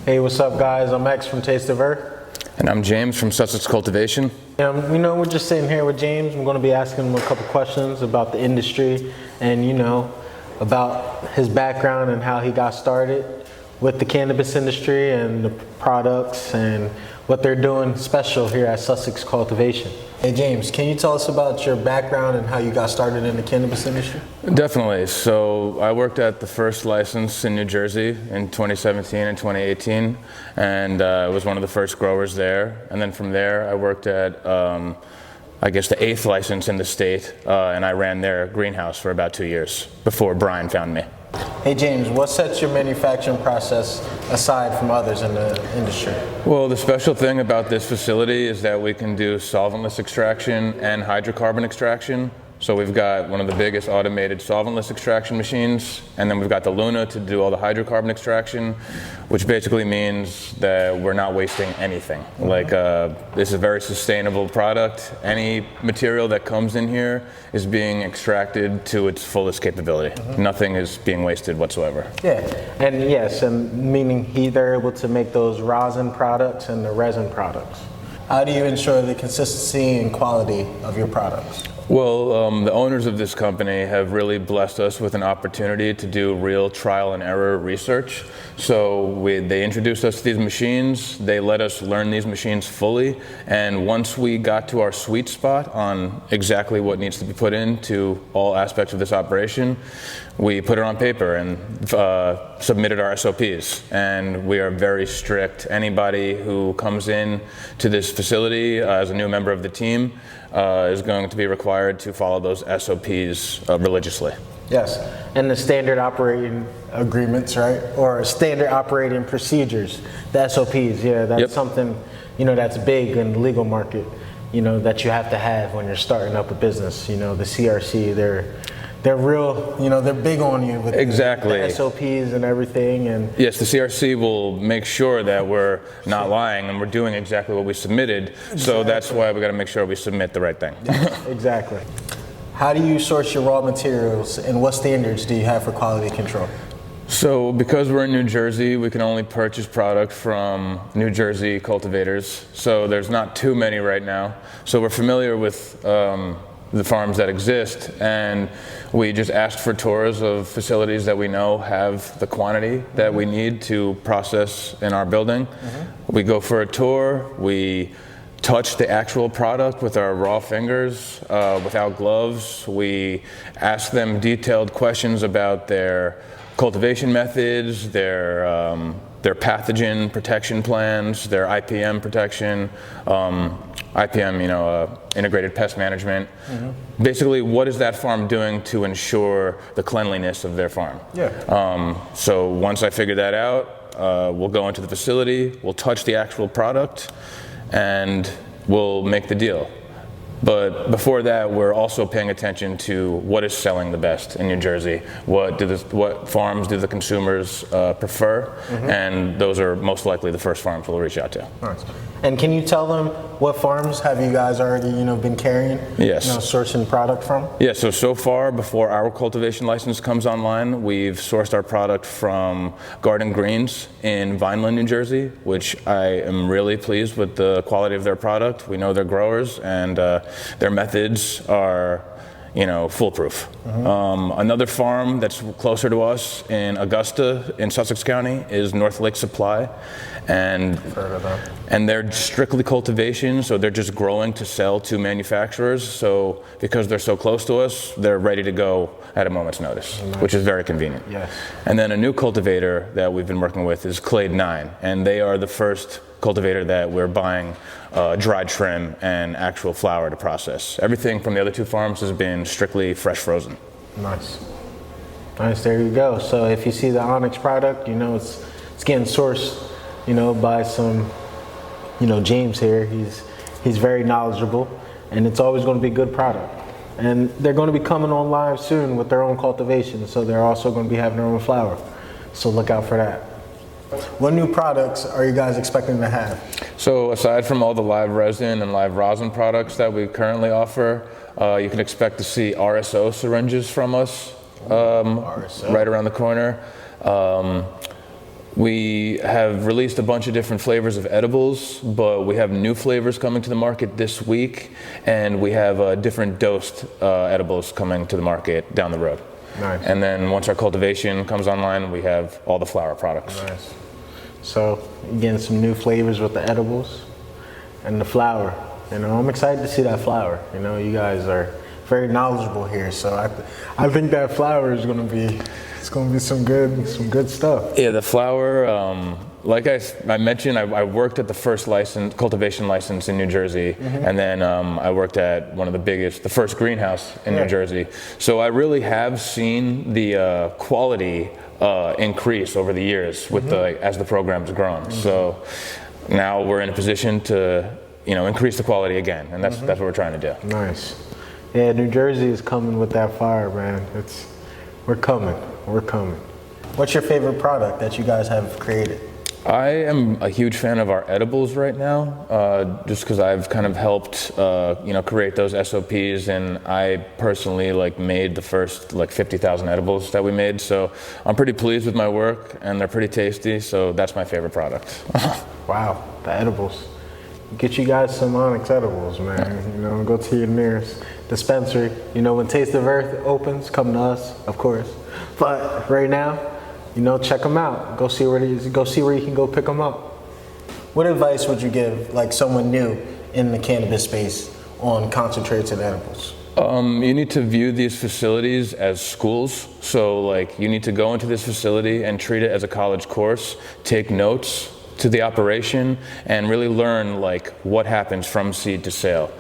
Hey, what's up, guys? I'm X from Taste of Earth. And I'm James from Sussex Cultivation. We're just sitting here with James. I'm going to be asking him a couple questions about the industry and, about his background and how he got started with the cannabis industry and the products and what they're doing special here at Sussex Cultivation. Hey James, can you tell us about your background and how you got started in the cannabis industry? Definitely. So I worked at the first license in New Jersey in 2017 and 2018, and I was one of the first growers there. And then from there, I worked at, the 8th license in the state, and I ran their greenhouse for about 2 years before Brian found me. Hey James, what sets your manufacturing process aside from others in the industry? Well, the special thing about this facility is that we can do solventless extraction and hydrocarbon extraction. So we've got one of the biggest automated solventless extraction machines, and then we've got the Luna to do all the hydrocarbon extraction, which basically means that we're not wasting anything. This is a very sustainable product. Any material that comes in here is being extracted to its fullest capability. Nothing is being wasted whatsoever. Yeah, and meaning they're able to make those rosin products and the resin products. How do you ensure the consistency and quality of your products? Well, the owners of this company have really blessed us with an opportunity to do real trial and error research. So they introduced us to these machines, they let us learn these machines fully, and once we got to our sweet spot on exactly what needs to be put into all aspects of this operation, we put it on paper and submitted our SOPs. And we are very strict. Anybody who comes in to this facility as a new member of the team is going to be required to follow those SOPs religiously. Yes, and the standard operating agreements, right? Or standard operating procedures, the SOPs, that's something, that's big in the legal market, that you have to have when you're starting up a business. The CRC, they're real, they're big on you with the SOPs and everything. And yes, the CRC will make sure that we're not lying and we're doing exactly what we submitted. Exactly. So that's why we got to make sure we submit the right thing. Yes, exactly. How do you source your raw materials, and what standards do you have for quality control? So because we're in New Jersey, we can only purchase product from New Jersey cultivators. So there's not too many right now. So we're familiar with the farms that exist, and we just asked for tours of facilities that we know have the quantity that we need to process in our building. We go for a tour, we touch the actual product with our raw fingers without gloves. We ask them detailed questions about their cultivation methods, their pathogen protection plans, their IPM protection, integrated pest management. Basically, what is that farm doing to ensure the cleanliness of their farm? So once I figure that out, we'll go into the facility, we'll touch the actual product, and we'll make the deal. But before that, we're also paying attention to what is selling the best in New Jersey. What farms do the consumers prefer? And those are most likely the first farms we'll reach out to. Nice. And can you tell them what farms have you guys already, been carrying? Yes. Sourcing product from? Yeah. So far, before our cultivation license comes online, we've sourced our product from Garden Greens in Vineland, New Jersey, which I am really pleased with the quality of their product. We know they're growers, and their methods are, foolproof. Another farm that's closer to us in Augusta, in Sussex County, is North Lake Supply, and they're strictly cultivation, so they're just growing to sell to manufacturers. So because they're so close to us, they're ready to go at a moment's notice, which is very convenient. Yes. And then a new cultivator that we've been working with is Clade 9, and they are the first cultivator that we're buying dried trim and actual flower to process. Everything from the other two farms has been strictly fresh frozen. Nice, there you go. So if you see the Onyx product, it's getting sourced, by some, James here. He's very knowledgeable, and it's always going to be good product. And they're going to be coming on live soon with their own cultivation, so they're also going to be having their own flower. So look out for that. What new products are you guys expecting to have? So aside from all the live resin and live rosin products that we currently offer, you can expect to see RSO syringes from us right around the corner. We have released a bunch of different flavors of edibles, but we have new flavors coming to the market this week, and we have different dosed edibles coming to the market down the road. Nice. And then once our cultivation comes online, we have all the flower products. Nice. So you're getting some new flavors with the edibles and the flower. You know, I'm excited to see that flower. You know, you guys are very knowledgeable here, so I think that flower is going to be some good stuff. Yeah, the flower. Like I mentioned, I worked at the first cultivation license in New Jersey, and then I worked at one of the first greenhouse in New Jersey. So I really have seen the quality increase over the years with as the program's grown. So now we're in a position to increase the quality again, and that's what we're trying to do. Nice. Yeah, New Jersey is coming with that fire, man. We're coming. What's your favorite product that you guys have created? I am a huge fan of our edibles right now, just because I've kind of helped, create those SOPs, and I personally made the first 50,000 edibles that we made. So I'm pretty pleased with my work, and they're pretty tasty. So that's my favorite product. Wow, the edibles. Get you guys some Onyx edibles, man. You know, go to your nearest dispensary. You know, when Taste of Earth opens, come to us, of course. But right now, check them out. Go see where you can go pick them up. What advice would you give, someone new in the cannabis space on concentrates and edibles? You need to view these facilities as schools. So, you need to go into this facility and treat it as a college course. Take notes to the operation and really learn what happens from seed to sale,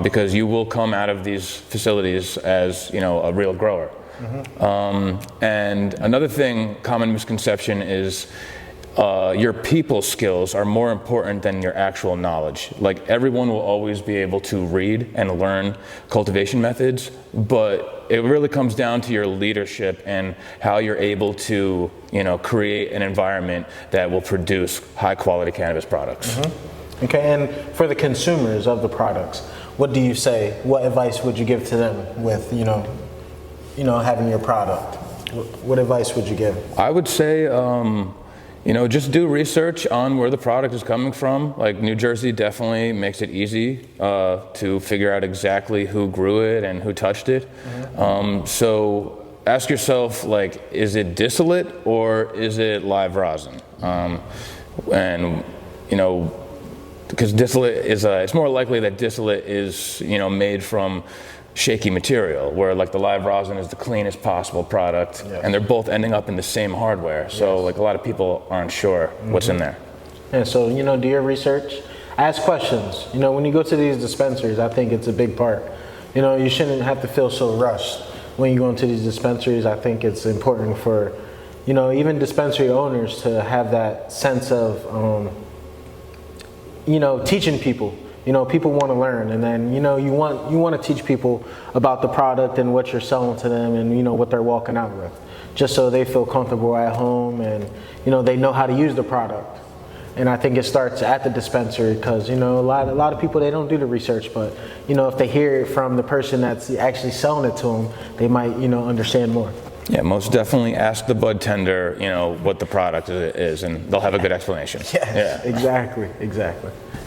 because you will come out of these facilities as a real grower. And another common misconception is your people skills are more important than your actual knowledge. Everyone will always be able to read and learn cultivation methods, but it really comes down to your leadership and how you're able to, create an environment that will produce high quality cannabis products. Okay, and for the consumers of the products, what do you say? What advice would you give to them with, having your product? What advice would you give? I would say, just do research on where the product is coming from. New Jersey definitely makes it easy to figure out exactly who grew it and who touched it. So ask yourself, is it distillate or is it live rosin? Because distillate it's more likely that distillate is, made from shaky material, where the live rosin is the cleanest possible product, and they're both ending up in the same hardware. So a lot of people aren't sure what's in there. Yeah, so do your research, ask questions. When you go to these dispensaries, I think it's a big part. You shouldn't have to feel so rushed when you go into these dispensaries. I think it's important for even dispensary owners to have that sense of teaching people. People want to learn, and then you want to teach people about the product and what you're selling to them, and what they're walking out with, just so they feel comfortable at home, and they know how to use the product. And I think it starts at the dispensary, because a lot of people, they don't do the research, but if they hear it from the person that's actually selling it to them, they might understand more. Yeah, most definitely ask the bud tender, what the product is, and they'll have a good explanation. Yes, exactly.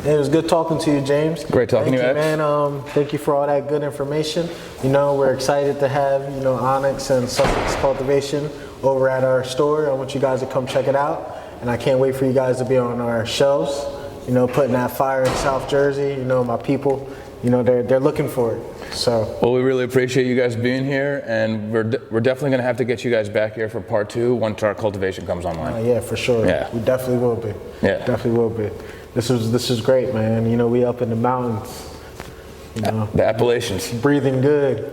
It was good talking to you, James. Great talking to you, X. Man. Thank you for all that good information. We're excited to have, Onyx and Sussex Cultivation over at our store. I want you guys to come check it out, and I can't wait for you guys to be on our shelves, putting that fire in South Jersey. My people, they're looking for it. So, well, we really appreciate you guys being here, and we're definitely going to have to get you guys back here for part 2 once our cultivation comes online. Yeah, for sure. Yeah. We definitely will be. Yeah. Definitely will be. This is great, man. We up in the mountains. The Appalachians. Breathing good.